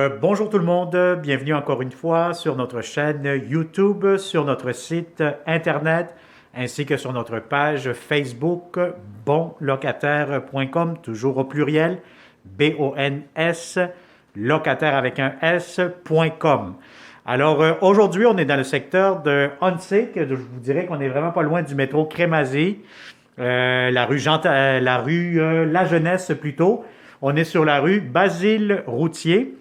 Bonjour tout le monde, bienvenue encore une fois sur notre chaîne YouTube, sur notre site internet, ainsi que sur notre page Facebook bonlocataire.com, toujours au pluriel, B-O-N-S, locataire avec un S.com. Alors aujourd'hui, on est dans le secteur de Huntsic, je vous dirais qu'on est vraiment pas loin du métro Crémazie, la rue La Jeunesse plutôt. On est sur la rue Basile-Routier,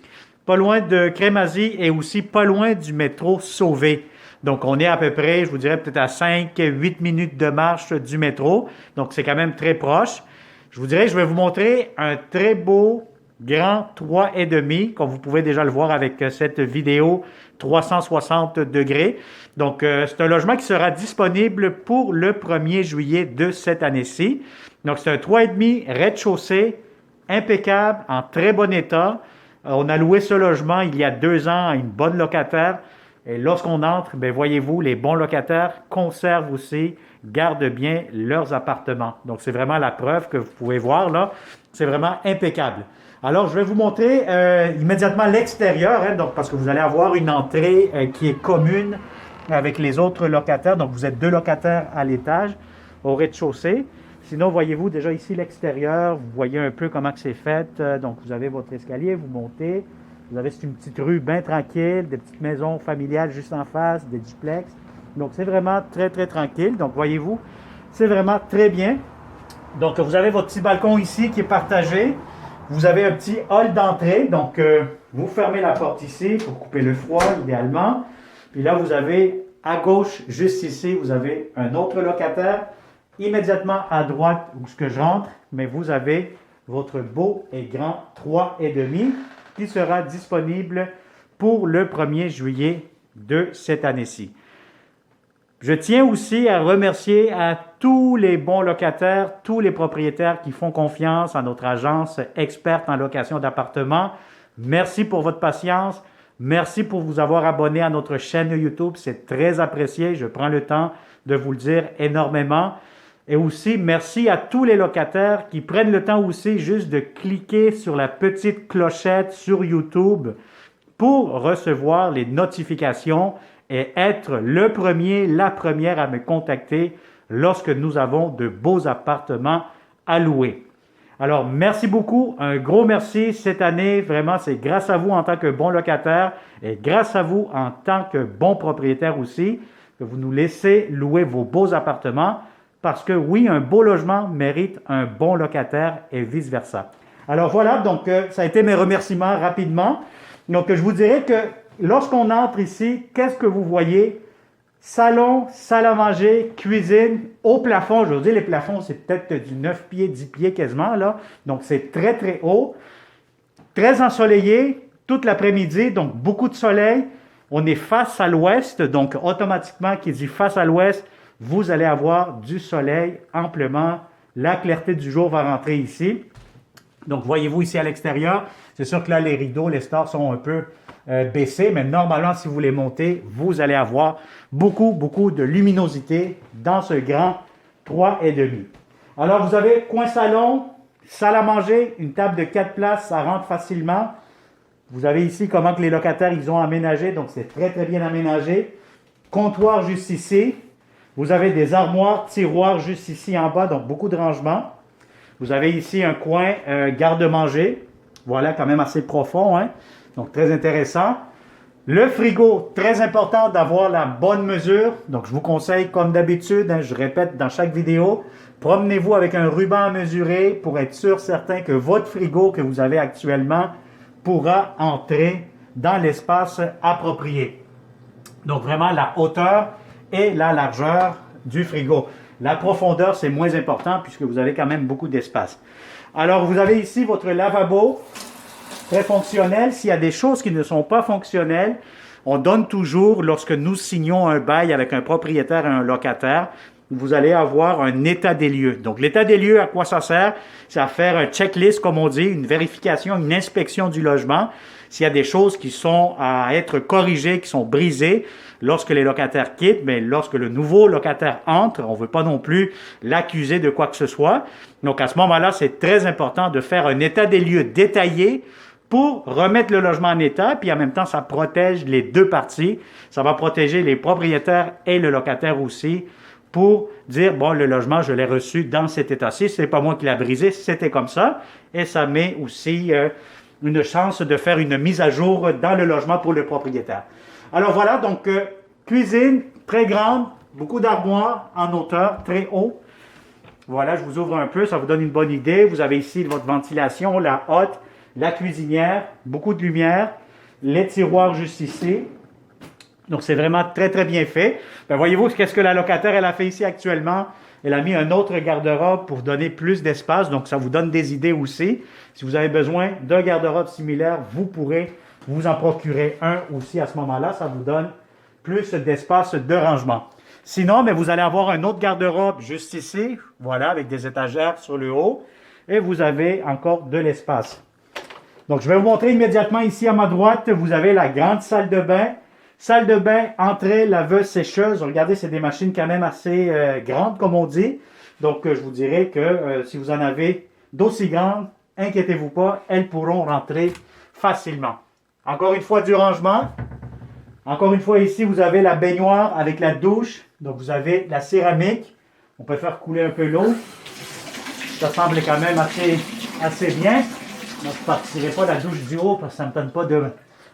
pas loin de Crémazie et aussi pas loin du métro Sauvé. Donc, on est à peu près, je vous dirais, peut-être à 5-8 minutes de marche du métro. Donc, c'est quand même très proche. Je vous dirais, je vais vous montrer un très beau grand 3,5, comme vous pouvez déjà le voir avec cette vidéo 360 degrés. Donc, c'est un logement qui sera disponible pour le 1er juillet de cette année-ci. Donc, c'est un 3,5 rez-de-chaussée, impeccable, en très bon état. On a loué ce logement il y a 2 ans à une bonne locataire. Et lorsqu'on entre, bien, voyez-vous, les bons locataires conservent aussi, gardent bien leurs appartements. Donc, c'est vraiment la preuve que vous pouvez voir là. C'est vraiment impeccable. Alors, je vais vous montrer immédiatement l'extérieur, donc, parce que vous allez avoir une entrée qui est commune avec les autres locataires. Donc, vous êtes 2 locataires à l'étage, au rez-de-chaussée. Sinon, voyez-vous déjà ici l'extérieur, vous voyez un peu comment c'est fait. Donc, vous avez votre escalier, vous montez. Vous avez une petite rue bien tranquille, des petites maisons familiales juste en face, des duplex. Donc, c'est vraiment très, très tranquille. Donc, voyez-vous, c'est vraiment très bien. Donc, vous avez votre petit balcon ici qui est partagé. Vous avez un petit hall d'entrée. Donc, vous fermez la porte ici pour couper le froid, idéalement. Puis là, vous avez à gauche, juste ici, vous avez un autre locataire. Immédiatement à droite où ce que je rentre, mais vous avez votre beau et grand 3,5 qui sera disponible pour le 1er juillet de cette année-ci. Je tiens aussi à remercier à tous les bons locataires, tous les propriétaires qui font confiance à notre agence experte en location d'appartements. Merci pour votre patience. Merci pour vous avoir abonné à notre chaîne YouTube. C'est très apprécié. Je prends le temps de vous le dire énormément. Et aussi, merci à tous les locataires qui prennent le temps aussi juste de cliquer sur la petite clochette sur YouTube pour recevoir les notifications et être le premier, la première à me contacter lorsque nous avons de beaux appartements à louer. Alors, merci beaucoup. Un gros merci cette année. Vraiment, c'est grâce à vous en tant que bon locataire et grâce à vous en tant que bon propriétaire aussi que vous nous laissez louer vos beaux appartements. Parce que oui, un beau logement mérite un bon locataire et vice-versa. Alors voilà, donc ça a été mes remerciements rapidement. Donc je vous dirais que lorsqu'on entre ici, qu'est-ce que vous voyez? Salon, salle à manger, cuisine, haut plafond. Je veux dire, les plafonds, c'est peut-être du 9 pieds, 10 pieds quasiment, là. Donc c'est très, très haut. Très ensoleillé toute l'après-midi, donc beaucoup de soleil. On est face à l'ouest, donc automatiquement, qui dit face à l'ouest, vous allez avoir du soleil amplement. La clarté du jour va rentrer ici. Donc, voyez-vous ici à l'extérieur, c'est sûr que là, les rideaux, les stores sont un peu baissés, mais normalement, si vous les montez, vous allez avoir beaucoup, beaucoup de luminosité dans ce grand 3,5. Alors, vous avez coin salon, salle à manger, une table de 4 places, ça rentre facilement. Vous avez ici comment que les locataires, ils ont aménagé, donc c'est très, très bien aménagé. Comptoir juste ici. Vous avez des armoires, tiroirs juste ici en bas, donc beaucoup de rangements. Vous avez ici un coin garde-manger. Voilà, quand même assez profond, hein? Donc très intéressant. Le frigo, très important d'avoir la bonne mesure. Donc je vous conseille, comme d'habitude, hein, je répète dans chaque vidéo, promenez-vous avec un ruban à mesurer pour être sûr, certain que votre frigo que vous avez actuellement pourra entrer dans l'espace approprié. Donc vraiment la hauteur et la largeur du frigo. La profondeur, c'est moins important puisque vous avez quand même beaucoup d'espace. Alors, vous avez ici votre lavabo, très fonctionnel. S'il y a des choses qui ne sont pas fonctionnelles, on donne toujours, lorsque nous signons un bail avec un propriétaire et un locataire, vous allez avoir un état des lieux. Donc, l'état des lieux, à quoi ça sert? C'est à faire un checklist, comme on dit, une vérification, une inspection du logement. S'il y a des choses qui sont à être corrigées, qui sont brisées, lorsque les locataires quittent, mais lorsque le nouveau locataire entre, on ne veut pas non plus l'accuser de quoi que ce soit. Donc, à ce moment-là, c'est très important de faire un état des lieux détaillé pour remettre le logement en état, puis en même temps, ça protège les deux parties. Ça va protéger les propriétaires et le locataire aussi pour dire, bon, le logement, je l'ai reçu dans cet état-ci, ce n'est pas moi qui l'ai brisé, c'était comme ça. Et ça met aussi une chance de faire une mise à jour dans le logement pour le propriétaire. Alors voilà, donc cuisine très grande, beaucoup d'armoires en hauteur, très haut. Voilà, je vous ouvre un peu, ça vous donne une bonne idée. Vous avez ici votre ventilation, la hotte, la cuisinière, beaucoup de lumière, les tiroirs juste ici. Donc, c'est vraiment très, très bien fait. Ben, voyez-vous, qu'est-ce que la locataire, elle a fait ici actuellement? Elle a mis un autre garde-robe pour donner plus d'espace. Donc, ça vous donne des idées aussi. Si vous avez besoin d'un garde-robe similaire, vous pourrez vous en procurer un aussi à ce moment-là. Ça vous donne plus d'espace de rangement. Sinon, mais vous allez avoir un autre garde-robe juste ici. Voilà, avec des étagères sur le haut. Et vous avez encore de l'espace. Donc, je vais vous montrer immédiatement ici à ma droite. Vous avez la grande salle de bain. Salle de bain, entrée, laveuse, sécheuse. Regardez, c'est des machines quand même assez grandes, comme on dit. Donc, je vous dirais que si vous en avez d'aussi grandes, inquiétez-vous pas, elles pourront rentrer facilement. Encore une fois, du rangement. Encore une fois, ici, vous avez la baignoire avec la douche. Donc, vous avez la céramique. On peut faire couler un peu l'eau. Ça semble quand même assez bien. Donc, je ne partirai pas la douche du haut parce que ça ne me tente pas de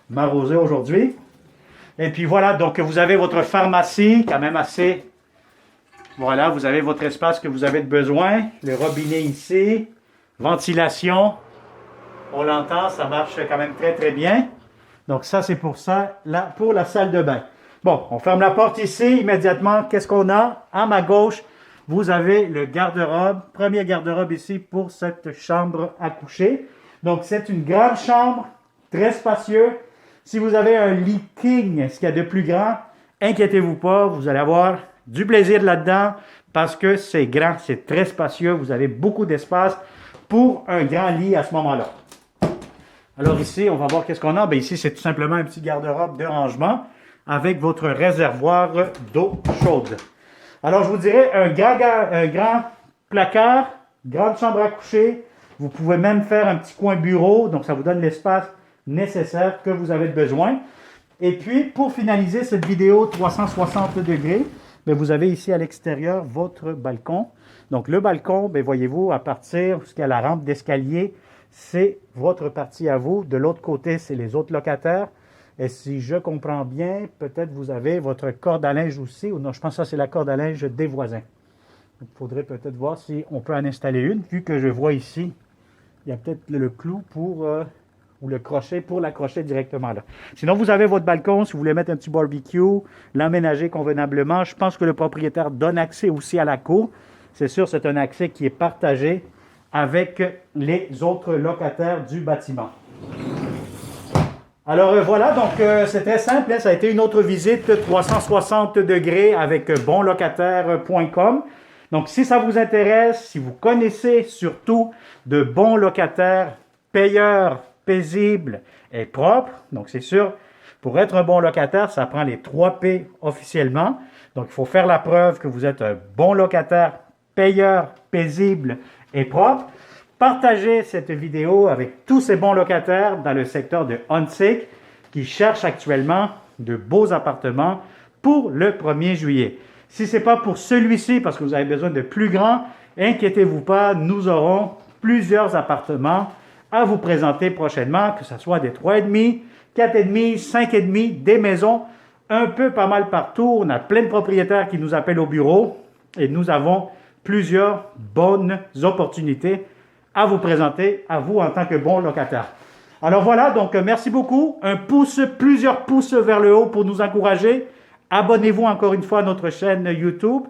m'arroser aujourd'hui. Et puis voilà, donc vous avez votre pharmacie, quand même assez... Voilà, vous avez votre espace que vous avez besoin. Le robinet ici. Ventilation. On l'entend, ça marche quand même très très bien. Donc ça, c'est pour ça, là, pour la salle de bain. Bon, on ferme la porte ici. Immédiatement, qu'est-ce qu'on a? À ma gauche, vous avez le garde-robe. Premier garde-robe ici pour cette chambre à coucher. Donc, c'est une grande chambre, très spacieux. Si vous avez un lit king, ce qu'il y a de plus grand, inquiétez-vous pas, vous allez avoir du plaisir là-dedans parce que c'est grand, c'est très spacieux. Vous avez beaucoup d'espace pour un grand lit à ce moment-là. Alors ici, on va voir qu'est-ce qu'on a. Bien, ici, c'est tout simplement un petit garde-robe de rangement avec votre réservoir d'eau chaude. Alors, je vous dirais un grand placard, grande chambre à coucher. Vous pouvez même faire un petit coin bureau, donc ça vous donne l'espace nécessaire que vous avez besoin. Et puis, pour finaliser cette vidéo 360 degrés, bien, vous avez ici à l'extérieur votre balcon. Donc, le balcon, bien, voyez-vous, à partir jusqu'à la rampe d'escalier, c'est votre partie à vous. De l'autre côté, c'est les autres locataires. Et si je comprends bien, peut-être vous avez votre corde à linge aussi. Ou non, je pense que ça, c'est la corde à linge des voisins. Il faudrait peut-être voir si on peut en installer une, vu que je vois ici, il y a peut-être le clou pour... ou le crochet pour l'accrocher directement là. Sinon, vous avez votre balcon, si vous voulez mettre un petit barbecue, l'aménager convenablement. Je pense que le propriétaire donne accès aussi à la cour. C'est sûr, c'est un accès qui est partagé avec les autres locataires du bâtiment. Alors voilà, donc c'est très simple, hein, ça a été une autre visite 360 degrés avec bonlocataire.com. Donc si ça vous intéresse, si vous connaissez surtout de bons locataires, payeurs, paisibles et propres, donc c'est sûr, pour être un bon locataire, ça prend les 3 P officiellement. Donc il faut faire la preuve que vous êtes un bon locataire, payeur, paisible et propre. Partagez cette vidéo avec tous ces bons locataires dans le secteur de Huntsic qui cherchent actuellement de beaux appartements pour le 1er juillet. Si ce n'est pas pour celui-ci, parce que vous avez besoin de plus grand, inquiétez-vous pas, nous aurons plusieurs appartements à vous présenter prochainement, que ce soit des 3,5, 4,5, 5,5, des maisons, un peu pas mal partout. On a plein de propriétaires qui nous appellent au bureau et nous avons plusieurs bonnes opportunités à vous présenter, à vous en tant que bon locataire. Alors voilà, donc merci beaucoup. Un pouce, plusieurs pouces vers le haut pour nous encourager. Abonnez-vous encore une fois à notre chaîne YouTube.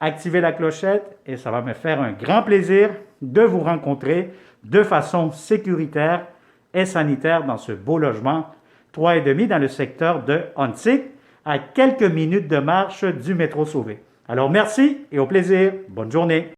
Activez la clochette et ça va me faire un grand plaisir de vous rencontrer de façon sécuritaire et sanitaire dans ce beau logement 3,5 dans le secteur de Huntsic, à quelques minutes de marche du métro Sauvé. Alors merci et au plaisir. Bonne journée.